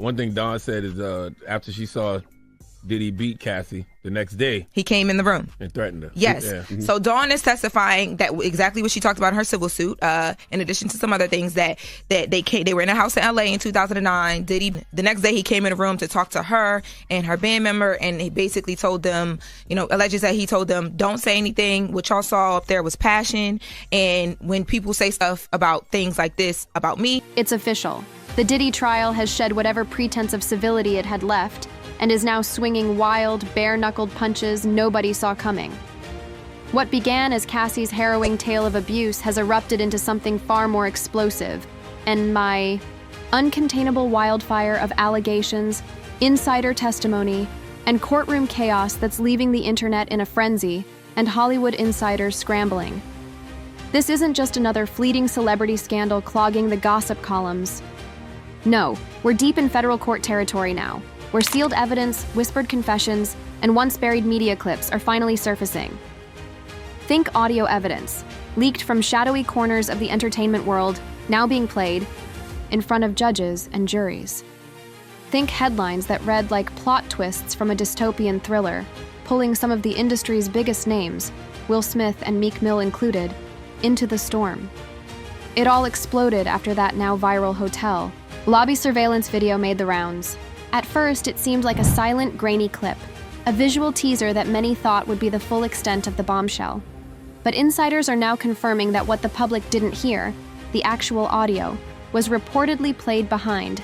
One thing Dawn said is after she saw Diddy beat Cassie the next day, he came in the room and threatened her. Yes. Yeah. Mm-hmm. So Dawn is testifying that exactly what she talked about in her civil suit, in addition to some other things that they were in a house in LA in 2009. Diddy, the next day he came in the room to talk to her and her band member, and he basically told them, alleges that he told them, don't say anything. What y'all saw up there was passion. And when people say stuff about things like this about me, it's official. The Diddy trial has shed whatever pretense of civility it had left, and is now swinging wild, bare-knuckled punches nobody saw coming. What began as Cassie's harrowing tale of abuse has erupted into something far more explosive, and my uncontainable wildfire of allegations, insider testimony, and courtroom chaos that's leaving the internet in a frenzy, and Hollywood insiders scrambling. This isn't just another fleeting celebrity scandal clogging the gossip columns. No, we're deep in federal court territory now, where sealed evidence, whispered confessions, and once-buried media clips are finally surfacing. Think audio evidence, leaked from shadowy corners of the entertainment world, now being played in front of judges and juries. Think headlines that read like plot twists from a dystopian thriller, pulling some of the industry's biggest names, Will Smith and Meek Mill included, into the storm. It all exploded after that now viral hotel lobby surveillance video made the rounds. At first, it seemed like a silent, grainy clip, a visual teaser that many thought would be the full extent of the bombshell. But insiders are now confirming that what the public didn't hear, the actual audio, was reportedly played behind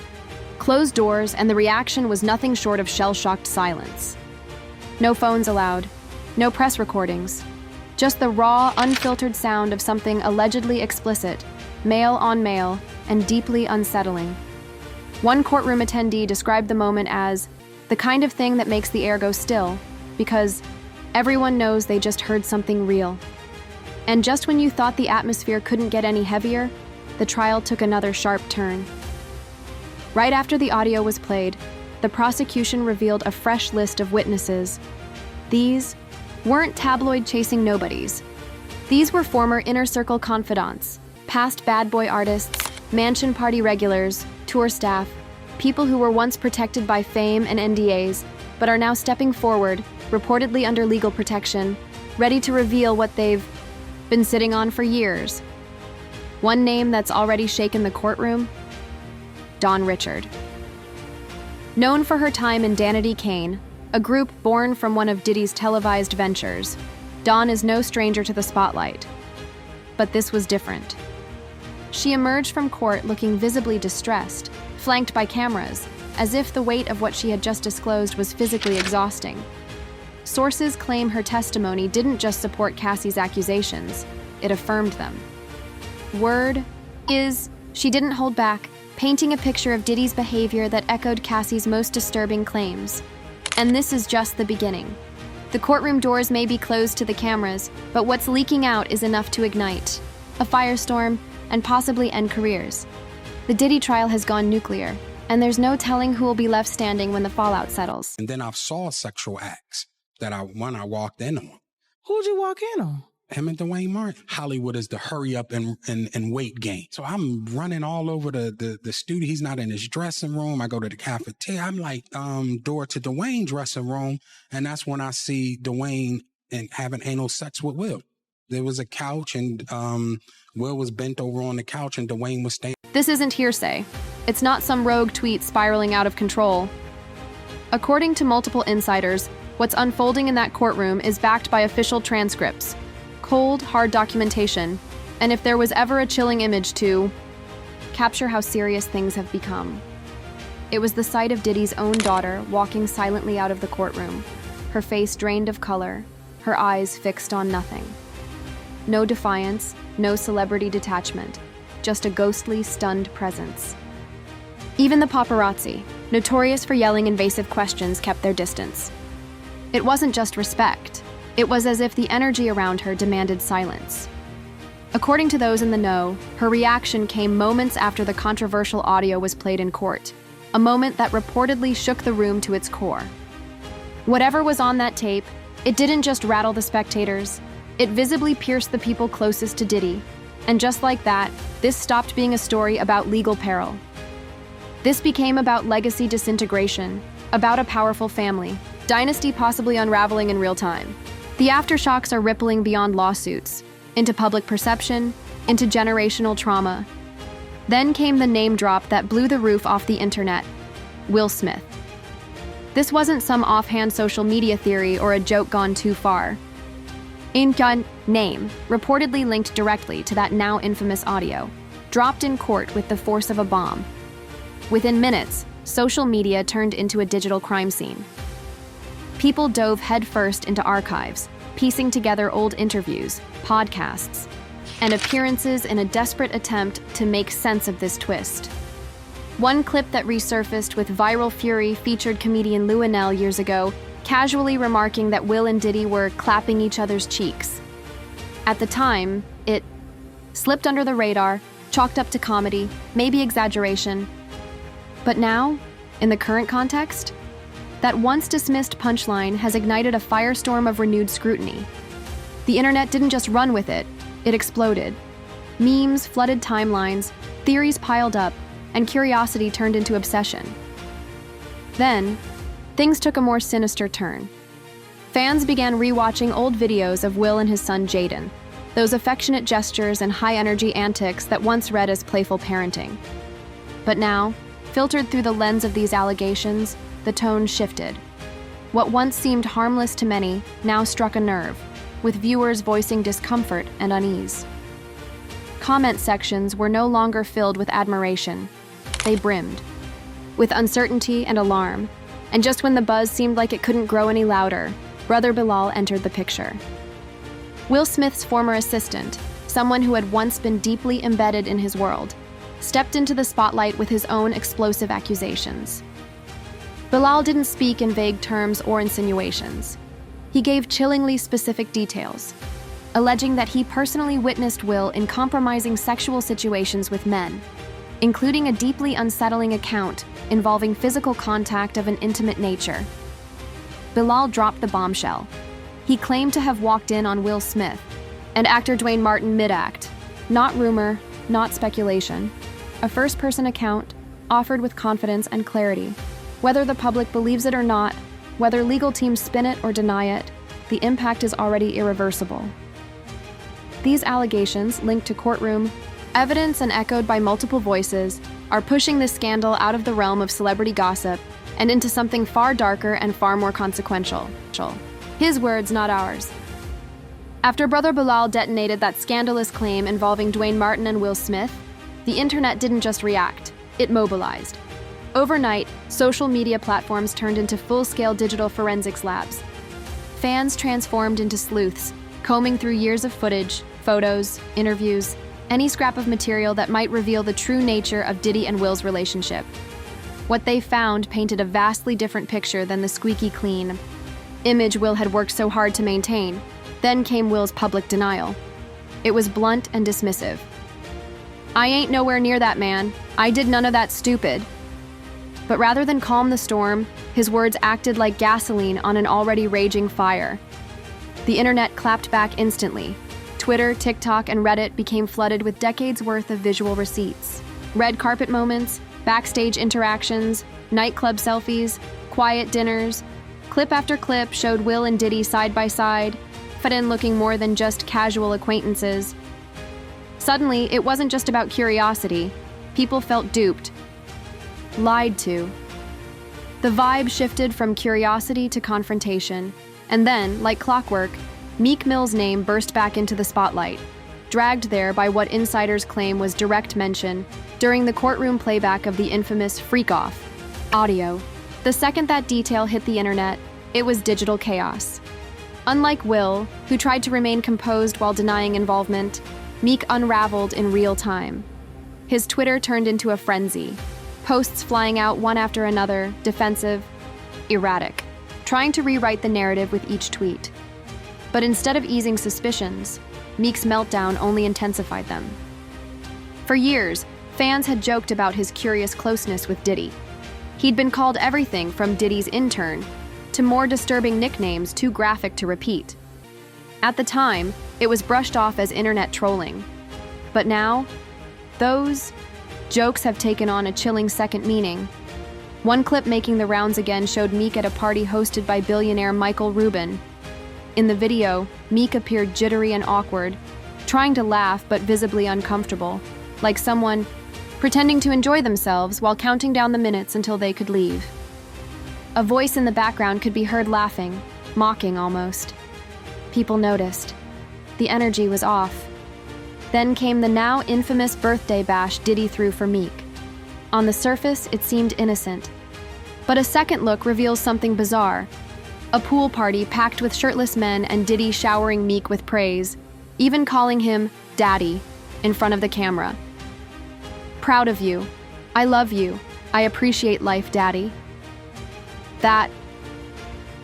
closed doors, and the reaction was nothing short of shell-shocked silence. No phones allowed, no press recordings, just the raw, unfiltered sound of something allegedly explicit, male on male, and deeply unsettling. One courtroom attendee described the moment as the kind of thing that makes the air go still, because everyone knows they just heard something real. And just when you thought the atmosphere couldn't get any heavier, the trial took another sharp turn. Right after the audio was played, the prosecution revealed a fresh list of witnesses. These weren't tabloid-chasing nobodies. These were former inner circle confidants, past bad boy artists, mansion party regulars, tour staff, people who were once protected by fame and NDAs, but are now stepping forward, reportedly under legal protection, ready to reveal what they've been sitting on for years. One name that's already shaken the courtroom? Dawn Richard. Known for her time in Danity Kane, a group born from one of Diddy's televised ventures, Dawn is no stranger to the spotlight. But this was different. She emerged from court looking visibly distressed, flanked by cameras, as if the weight of what she had just disclosed was physically exhausting. Sources claim her testimony didn't just support Cassie's accusations, it affirmed them. Word is, she didn't hold back, painting a picture of Diddy's behavior that echoed Cassie's most disturbing claims. And this is just the beginning. The courtroom doors may be closed to the cameras, but what's leaking out is enough to ignite a firestorm and possibly end careers. The Diddy trial has gone nuclear, and there's no telling who will be left standing when the fallout settles. And then I saw sexual acts that I walked in on. Who'd you walk in on? Him and Dwayne Martin. Hollywood is the hurry up and wait game. So I'm running all over the studio. He's not in his dressing room. I go to the cafeteria. I'm like, door to Dwayne's dressing room. And that's when I see Dwayne and having anal sex with Will. There was a couch and Will was bent over on the couch and Dwayne was standing. This isn't hearsay. It's not some rogue tweet spiraling out of control. According to multiple insiders, what's unfolding in that courtroom is backed by official transcripts, cold, hard documentation, and if there was ever a chilling image to capture how serious things have become. It was the sight of Diddy's own daughter walking silently out of the courtroom, her face drained of color, her eyes fixed on nothing. No defiance, no celebrity detachment, just a ghostly, stunned presence. Even the paparazzi, notorious for yelling invasive questions, kept their distance. It wasn't just respect. It was as if the energy around her demanded silence. According to those in the know, her reaction came moments after the controversial audio was played in court, a moment that reportedly shook the room to its core. Whatever was on that tape, it didn't just rattle the spectators, it visibly pierced the people closest to Diddy. And just like that, this stopped being a story about legal peril. This became about legacy disintegration, about a powerful family, dynasty possibly unraveling in real time. The aftershocks are rippling beyond lawsuits, into public perception, into generational trauma. Then came the name drop that blew the roof off the internet: Will Smith. This wasn't some offhand social media theory or a joke gone too far. Incan name, reportedly linked directly to that now infamous audio, dropped in court with the force of a bomb. Within minutes, social media turned into a digital crime scene. People dove headfirst into archives, piecing together old interviews, podcasts, and appearances in a desperate attempt to make sense of this twist. One clip that resurfaced with viral fury featured comedian Luanel years ago, casually remarking that Will and Diddy were clapping each other's cheeks. At the time, it slipped under the radar, chalked up to comedy, maybe exaggeration. But now, in the current context, that once dismissed punchline has ignited a firestorm of renewed scrutiny. The internet didn't just run with it, it exploded. Memes flooded timelines, theories piled up, and curiosity turned into obsession. Then, things took a more sinister turn. Fans began rewatching old videos of Will and his son Jaden, those affectionate gestures and high-energy antics that once read as playful parenting. But now, filtered through the lens of these allegations, the tone shifted. What once seemed harmless to many now struck a nerve, with viewers voicing discomfort and unease. Comment sections were no longer filled with admiration. They brimmed with uncertainty and alarm, and just when the buzz seemed like it couldn't grow any louder, Brother Bilal entered the picture. Will Smith's former assistant, someone who had once been deeply embedded in his world, stepped into the spotlight with his own explosive accusations. Bilal didn't speak in vague terms or insinuations. He gave chillingly specific details, alleging that he personally witnessed Will in compromising sexual situations with men, including a deeply unsettling account involving physical contact of an intimate nature. Bilal dropped the bombshell. He claimed to have walked in on Will Smith and actor Dwayne Martin mid-act. Not rumor, not speculation. A first-person account offered with confidence and clarity. Whether the public believes it or not, whether legal teams spin it or deny it, the impact is already irreversible. These allegations, linked to Courtroom, evidence and echoed by multiple voices, are pushing this scandal out of the realm of celebrity gossip and into something far darker and far more consequential. His words, not ours. After Brother Bilal detonated that scandalous claim involving Dwayne Martin and Will Smith, the internet didn't just react, it mobilized. Overnight, social media platforms turned into full-scale digital forensics labs. Fans transformed into sleuths, combing through years of footage, photos, interviews, any scrap of material that might reveal the true nature of Diddy and Will's relationship. What they found painted a vastly different picture than the squeaky clean image Will had worked so hard to maintain. Then came Will's public denial. It was blunt and dismissive. "I ain't nowhere near that man. I did none of that stupid." But rather than calm the storm, his words acted like gasoline on an already raging fire. The internet clapped back instantly. Twitter, TikTok, and Reddit became flooded with decades worth of visual receipts. Red carpet moments, backstage interactions, nightclub selfies, quiet dinners. Clip after clip showed Will and Diddy side by side, fit in looking more than just casual acquaintances. Suddenly, it wasn't just about curiosity. People felt duped. Lied to. The vibe shifted from curiosity to confrontation, and then, like clockwork, Meek Mill's name burst back into the spotlight, dragged there by what insiders claim was direct mention during the courtroom playback of the infamous Freak Off audio. The second that detail hit the internet, it was digital chaos. Unlike Will, who tried to remain composed while denying involvement, Meek unraveled in real time. His Twitter turned into a frenzy. Posts flying out one after another, defensive, erratic, trying to rewrite the narrative with each tweet. But instead of easing suspicions, Meek's meltdown only intensified them. For years, fans had joked about his curious closeness with Diddy. He'd been called everything from Diddy's intern to more disturbing nicknames too graphic to repeat. At the time, it was brushed off as internet trolling. But now, those jokes have taken on a chilling second meaning. One clip making the rounds again showed Meek at a party hosted by billionaire Michael Rubin. In the video, Meek appeared jittery and awkward, trying to laugh but visibly uncomfortable, like someone pretending to enjoy themselves while counting down the minutes until they could leave. A voice in the background could be heard laughing, mocking almost. People noticed. The energy was off. Then came the now infamous birthday bash Diddy threw for Meek. On the surface, it seemed innocent. But a second look reveals something bizarre. A pool party packed with shirtless men and Diddy showering Meek with praise, even calling him Daddy in front of the camera. Proud of you. I love you. I appreciate life, Daddy. That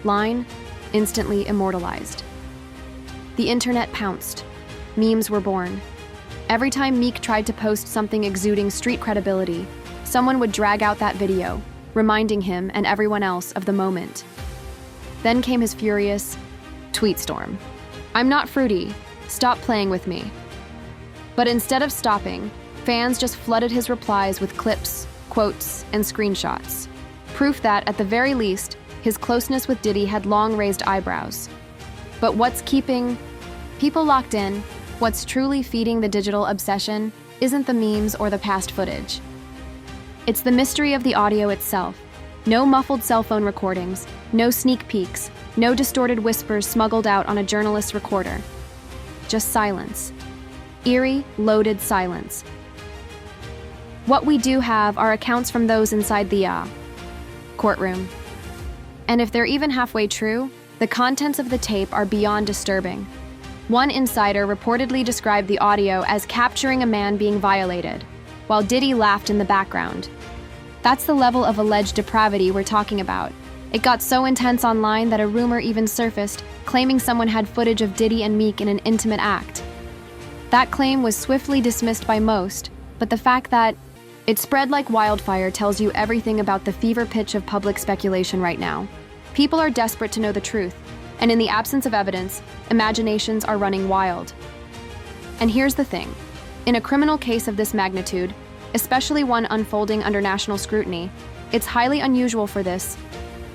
line instantly immortalized. The internet pounced. Memes were born. Every time Meek tried to post something exuding street credibility, someone would drag out that video, reminding him and everyone else of the moment. Then came his furious tweet storm. I'm not fruity. Stop playing with me. But instead of stopping, fans just flooded his replies with clips, quotes, and screenshots. Proof that, at the very least, his closeness with Diddy had long raised eyebrows. But what's keeping people locked in, what's truly feeding the digital obsession, isn't the memes or the past footage. It's the mystery of the audio itself. No muffled cell phone recordings, no sneak peeks, no distorted whispers smuggled out on a journalist's recorder. Just silence. Eerie, loaded silence. What we do have are accounts from those inside the courtroom. And if they're even halfway true, the contents of the tape are beyond disturbing. One insider reportedly described the audio as capturing a man being violated, while Diddy laughed in the background. That's the level of alleged depravity we're talking about. It got so intense online that a rumor even surfaced, claiming someone had footage of Diddy and Meek in an intimate act. That claim was swiftly dismissed by most, but the fact that it spread like wildfire tells you everything about the fever pitch of public speculation right now. People are desperate to know the truth, and in the absence of evidence, imaginations are running wild. And here's the thing. In a criminal case of this magnitude, especially one unfolding under national scrutiny, it's highly unusual for this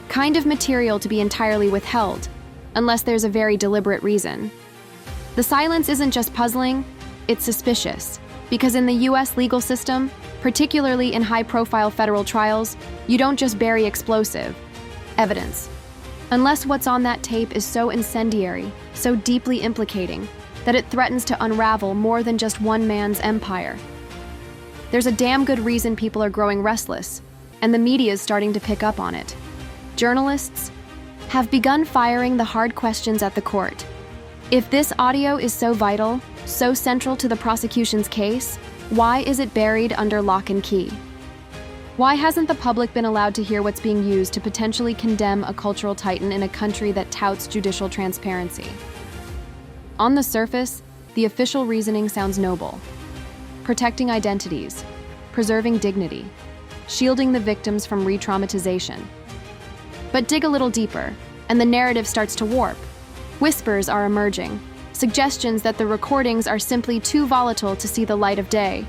kind of material to be entirely withheld, unless there's a very deliberate reason. The silence isn't just puzzling, it's suspicious, because in the US legal system, particularly in high-profile federal trials, you don't just bury explosive evidence. Unless what's on that tape is so incendiary, so deeply implicating, that it threatens to unravel more than just one man's empire. There's a damn good reason people are growing restless, and the media is starting to pick up on it. Journalists have begun firing the hard questions at the court. If this audio is so vital, so central to the prosecution's case, why is it buried under lock and key? Why hasn't the public been allowed to hear what's being used to potentially condemn a cultural titan in a country that touts judicial transparency? On the surface, the official reasoning sounds noble. Protecting identities, preserving dignity, shielding the victims from re-traumatization. But dig a little deeper, and the narrative starts to warp. Whispers are emerging, suggestions that the recordings are simply too volatile to see the light of day,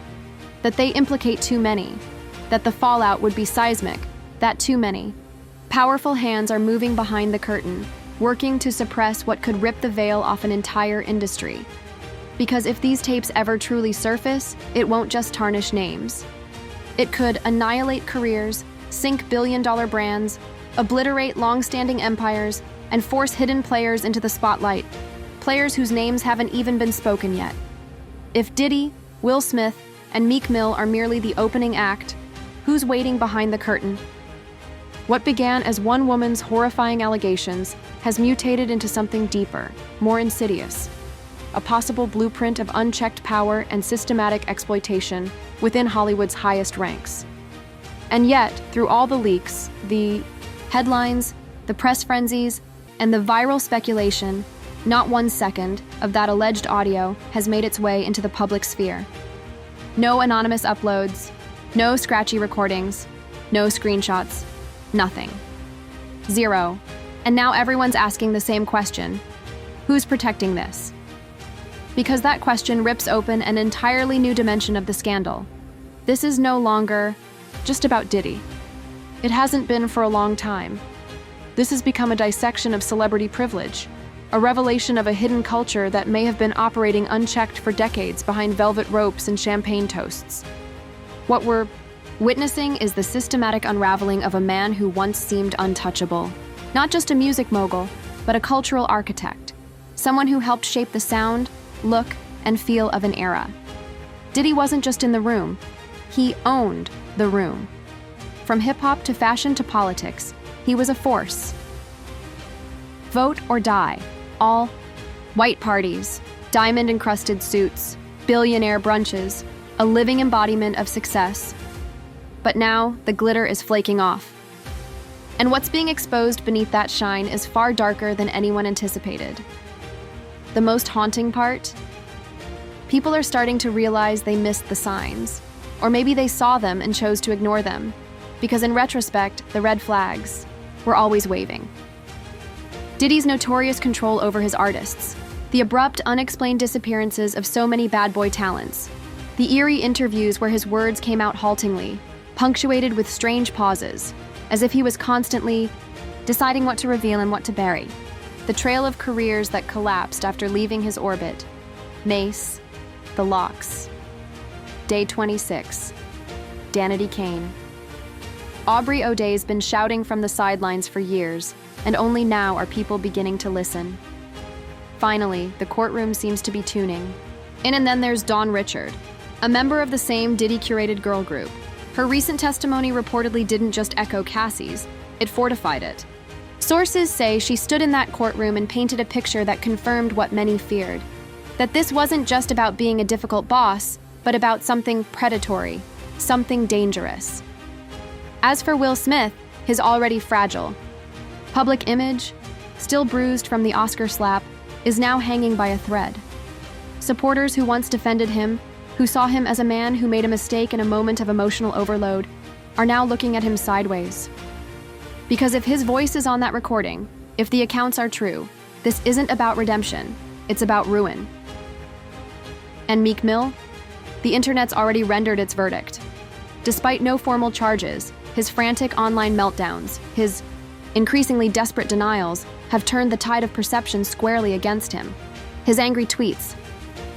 that they implicate too many, that the fallout would be seismic, that too many powerful hands are moving behind the curtain, working to suppress what could rip the veil off an entire industry. Because if these tapes ever truly surface, it won't just tarnish names. It could annihilate careers, sink billion-dollar brands, obliterate long-standing empires, and force hidden players into the spotlight, players whose names haven't even been spoken yet. If Diddy, Will Smith, and Meek Mill are merely the opening act, who's waiting behind the curtain? What began as one woman's horrifying allegations has mutated into something deeper, more insidious. A possible blueprint of unchecked power and systematic exploitation within Hollywood's highest ranks. And yet, through all the leaks, the headlines, the press frenzies, and the viral speculation, not 1 second of that alleged audio has made its way into the public sphere. No anonymous uploads, no scratchy recordings, no screenshots, nothing. Zero. And now everyone's asking the same question. Who's protecting this? Because that question rips open an entirely new dimension of the scandal. This is no longer just about Diddy. It hasn't been for a long time. This has become a dissection of celebrity privilege, a revelation of a hidden culture that may have been operating unchecked for decades behind velvet ropes and champagne toasts. What we're witnessing is the systematic unraveling of a man who once seemed untouchable. Not just a music mogul, but a cultural architect. Someone who helped shape the sound, look, and feel of an era. Diddy wasn't just in the room, he owned the room. From hip-hop to fashion to politics, he was a force. Vote or die, all white parties, diamond-encrusted suits, billionaire brunches, a living embodiment of success. But now, the glitter is flaking off. And what's being exposed beneath that shine is far darker than anyone anticipated. The most haunting part? People are starting to realize they missed the signs. Or maybe they saw them and chose to ignore them. Because in retrospect, the red flags were always waving. Diddy's notorious control over his artists, the abrupt, unexplained disappearances of so many bad boy talents, the eerie interviews where his words came out haltingly, punctuated with strange pauses, as if he was constantly deciding what to reveal and what to bury. The trail of careers that collapsed after leaving his orbit. Mace, The Lox, Day 26, Danity Kane. Aubrey O'Day's been shouting from the sidelines for years, and only now are people beginning to listen. Finally, the courtroom seems to be tuning. And then there's Dawn Richard, a member of the same Diddy-curated girl group. Her recent testimony reportedly didn't just echo Cassie's, it fortified it. Sources say she stood in that courtroom and painted a picture that confirmed what many feared, that this wasn't just about being a difficult boss, but about something predatory, something dangerous. As for Will Smith, his already fragile public image, still bruised from the Oscar slap, is now hanging by a thread. Supporters who once defended him, who saw him as a man who made a mistake in a moment of emotional overload, are now looking at him sideways. Because if his voice is on that recording, if the accounts are true, this isn't about redemption, it's about ruin. And Meek Mill? The internet's already rendered its verdict. Despite no formal charges, his frantic online meltdowns, his increasingly desperate denials, have turned the tide of perception squarely against him. His angry tweets,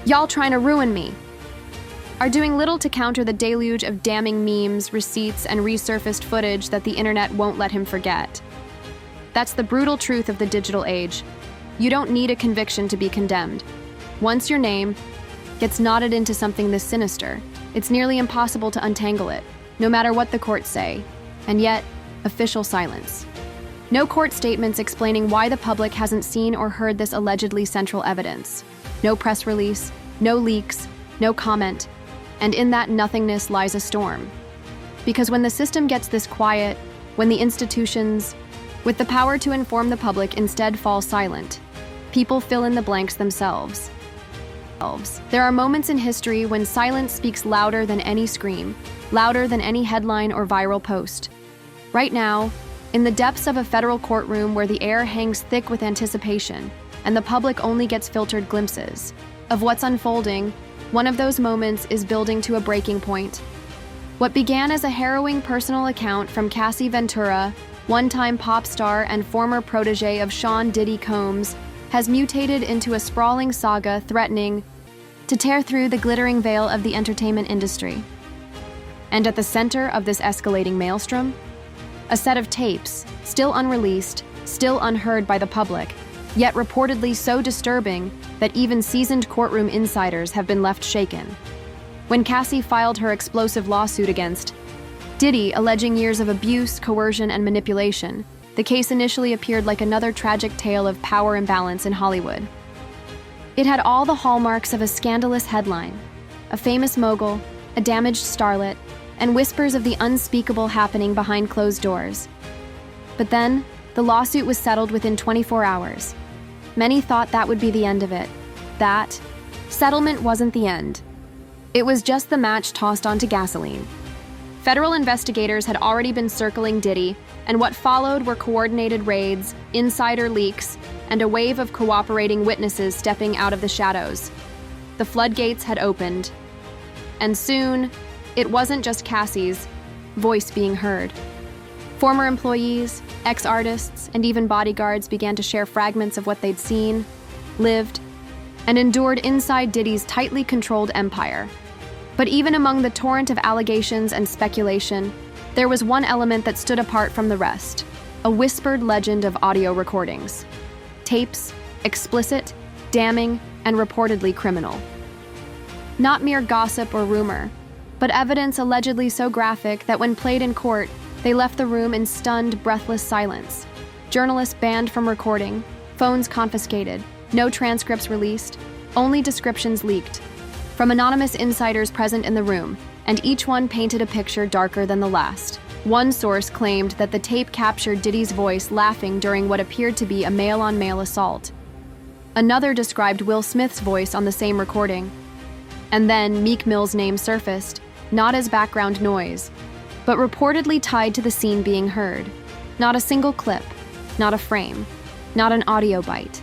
"Y'all trying to ruin me," are doing little to counter the deluge of damning memes, receipts, and resurfaced footage that the internet won't let him forget. That's the brutal truth of the digital age. You don't need a conviction to be condemned. Once your name gets knotted into something this sinister, it's nearly impossible to untangle it, no matter what the courts say. And yet, official silence. No court statements explaining why the public hasn't seen or heard this allegedly central evidence. No press release, no leaks, no comment. And in that nothingness lies a storm. Because when the system gets this quiet, when the institutions, with the power to inform the public, instead fall silent, people fill in the blanks themselves. There are moments in history when silence speaks louder than any scream, louder than any headline or viral post. Right now, in the depths of a federal courtroom where the air hangs thick with anticipation, and the public only gets filtered glimpses of what's unfolding, one of those moments is building to a breaking point. What began as a harrowing personal account from Cassie Ventura, one-time pop star and former protege of Sean Diddy Combs, has mutated into a sprawling saga threatening to tear through the glittering veil of the entertainment industry. And at the center of this escalating maelstrom, a set of tapes, still unreleased, still unheard by the public, yet reportedly so disturbing that even seasoned courtroom insiders have been left shaken. When Cassie filed her explosive lawsuit against Diddy, alleging years of abuse, coercion, and manipulation, the case initially appeared like another tragic tale of power imbalance in Hollywood. It had all the hallmarks of a scandalous headline, a famous mogul, a damaged starlet, and whispers of the unspeakable happening behind closed doors. But then, the lawsuit was settled within 24 hours. Many thought that would be the end of it. That settlement wasn't the end. It was just the match tossed onto gasoline. Federal investigators had already been circling Diddy, and what followed were coordinated raids, insider leaks, and a wave of cooperating witnesses stepping out of the shadows. The floodgates had opened. And soon, it wasn't just Cassie's voice being heard. Former employees, ex-artists, and even bodyguards began to share fragments of what they'd seen, lived, and endured inside Diddy's tightly controlled empire. But even among the torrent of allegations and speculation, there was one element that stood apart from the rest: a whispered legend of audio recordings. Tapes, explicit, damning, and reportedly criminal. Not mere gossip or rumor, but evidence allegedly so graphic that when played in court, they left the room in stunned, breathless silence. Journalists banned from recording, phones confiscated, no transcripts released, only descriptions leaked from anonymous insiders present in the room, and each one painted a picture darker than the last. One source claimed that the tape captured Diddy's voice laughing during what appeared to be a male-on-male assault. Another described Will Smith's voice on the same recording. And then Meek Mill's name surfaced, not as background noise, but reportedly tied to the scene being heard. Not a single clip, not a frame, not an audio bite.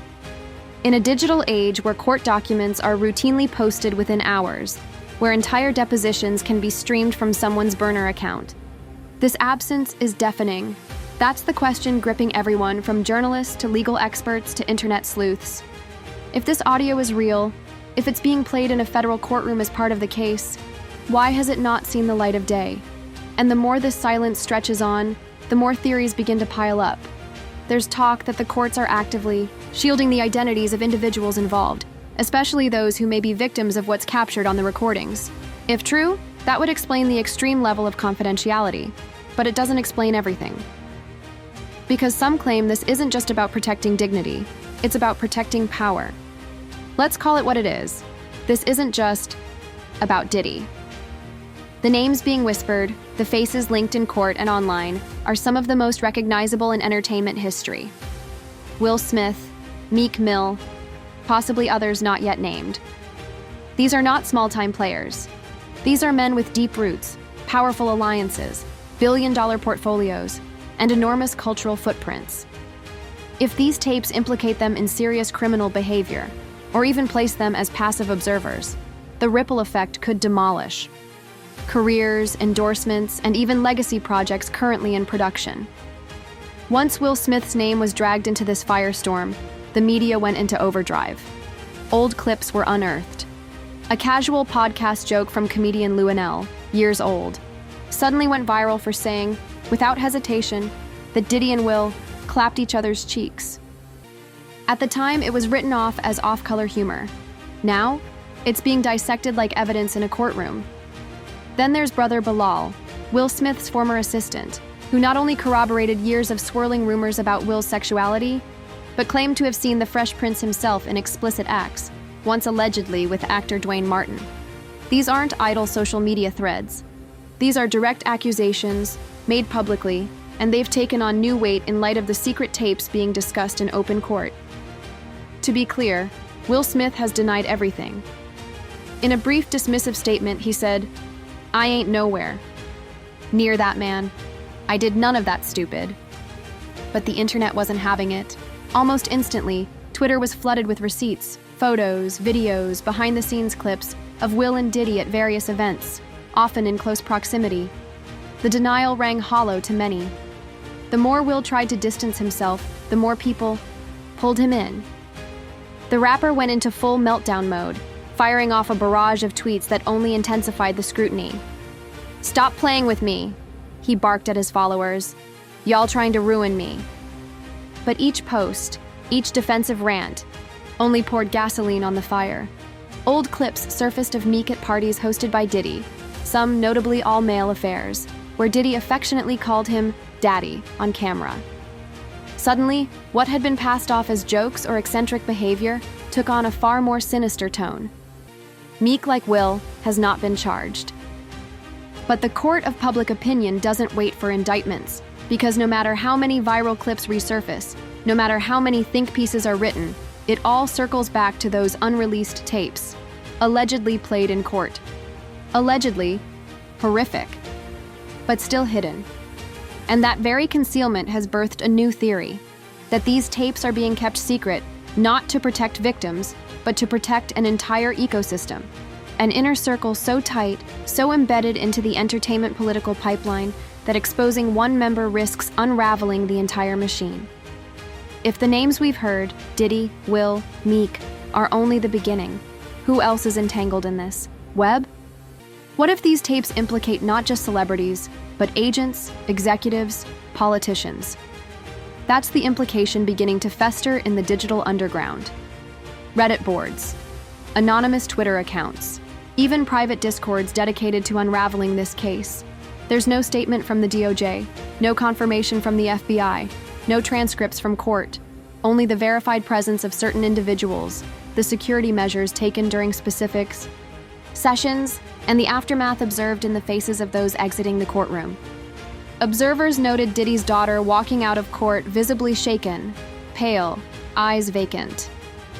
In a digital age where court documents are routinely posted within hours, where entire depositions can be streamed from someone's burner account, this absence is deafening. That's the question gripping everyone, from journalists to legal experts to internet sleuths. If this audio is real, if it's being played in a federal courtroom as part of the case, why has it not seen the light of day? And the more this silence stretches on, the more theories begin to pile up. There's talk that the courts are actively shielding the identities of individuals involved, especially those who may be victims of what's captured on the recordings. If true, that would explain the extreme level of confidentiality, but it doesn't explain everything. Because some claim this isn't just about protecting dignity, it's about protecting power. Let's call it what it is. This isn't just about Diddy. The names being whispered, the faces linked in court and online, are some of the most recognizable in entertainment history. Will Smith, Meek Mill, possibly others not yet named. These are not small-time players. These are men with deep roots, powerful alliances, billion-dollar portfolios, and enormous cultural footprints. If these tapes implicate them in serious criminal behavior, or even place them as passive observers, the ripple effect could demolish careers, endorsements, and even legacy projects currently in production. Once Will Smith's name was dragged into this firestorm, the media went into overdrive. Old clips were unearthed. A casual podcast joke from comedian Luenell, years old, suddenly went viral for saying, without hesitation, that Diddy and Will clapped each other's cheeks. At the time, it was written off as off-color humor. Now, it's being dissected like evidence in a courtroom. Then there's brother Bilal, Will Smith's former assistant, who not only corroborated years of swirling rumors about Will's sexuality, but claimed to have seen the Fresh Prince himself in explicit acts, once allegedly with actor Dwayne Martin. These aren't idle social media threads. These are direct accusations, made publicly, and they've taken on new weight in light of the secret tapes being discussed in open court. To be clear, Will Smith has denied everything. In a brief dismissive statement, he said, "I ain't nowhere near that man. I did none of that stupid." But the internet wasn't having it. Almost instantly, Twitter was flooded with receipts, photos, videos, behind-the-scenes clips of Will and Diddy at various events, often in close proximity. The denial rang hollow to many. The more Will tried to distance himself, the more people pulled him in. The rapper went into full meltdown mode, firing off a barrage of tweets that only intensified the scrutiny. "Stop playing with me," he barked at his followers. "Y'all trying to ruin me." But each post, each defensive rant, only poured gasoline on the fire. Old clips surfaced of Meek at parties hosted by Diddy, some notably all-male affairs, where Diddy affectionately called him Daddy on camera. Suddenly, what had been passed off as jokes or eccentric behavior took on a far more sinister tone. Meek, like Will, has not been charged. But the court of public opinion doesn't wait for indictments, because no matter how many viral clips resurface, no matter how many think pieces are written, it all circles back to those unreleased tapes, allegedly played in court. Allegedly horrific, but still hidden. And that very concealment has birthed a new theory, that these tapes are being kept secret not to protect victims, but to protect an entire ecosystem. An inner circle so tight, so embedded into the entertainment political pipeline that exposing one member risks unraveling the entire machine. If the names we've heard, Diddy, Will, Meek, are only the beginning, who else is entangled in this web? What if these tapes implicate not just celebrities, but agents, executives, politicians? That's the implication beginning to fester in the digital underground. Reddit boards, anonymous Twitter accounts, even private discords dedicated to unraveling this case. There's no statement from the DOJ, no confirmation from the FBI, no transcripts from court, only the verified presence of certain individuals, the security measures taken during specific sessions, and the aftermath observed in the faces of those exiting the courtroom. Observers noted Diddy's daughter walking out of court visibly shaken, pale, eyes vacant.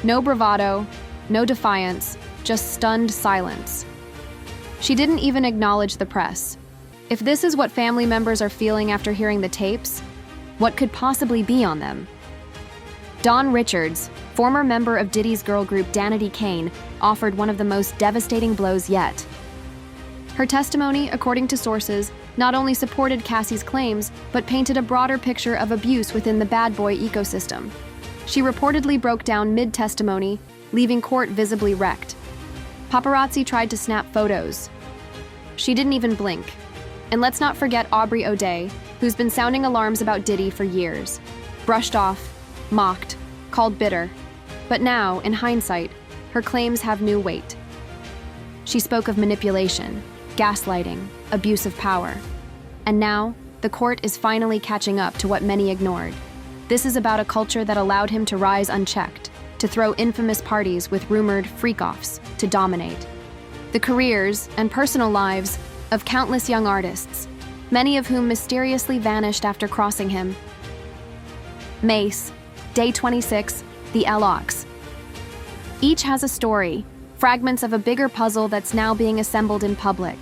No bravado, no defiance, just stunned silence. She didn't even acknowledge the press. If this is what family members are feeling after hearing the tapes, what could possibly be on them? Dawn Richards, former member of Diddy's girl group Danity Kane, offered one of the most devastating blows yet. Her testimony, according to sources, not only supported Cassie's claims, but painted a broader picture of abuse within the bad boy ecosystem. She reportedly broke down mid-testimony, leaving court visibly wrecked. Paparazzi tried to snap photos. She didn't even blink. And let's not forget Aubrey O'Day, who's been sounding alarms about Diddy for years. Brushed off, mocked, called bitter. But now, in hindsight, her claims have new weight. She spoke of manipulation, gaslighting, abuse of power. And now, the court is finally catching up to what many ignored. This is about a culture that allowed him to rise unchecked, to throw infamous parties with rumored freak-offs to dominate. The careers and personal lives of countless young artists, many of whom mysteriously vanished after crossing him. Mace, Day 26, the LOX. Each has a story, fragments of a bigger puzzle that's now being assembled in public.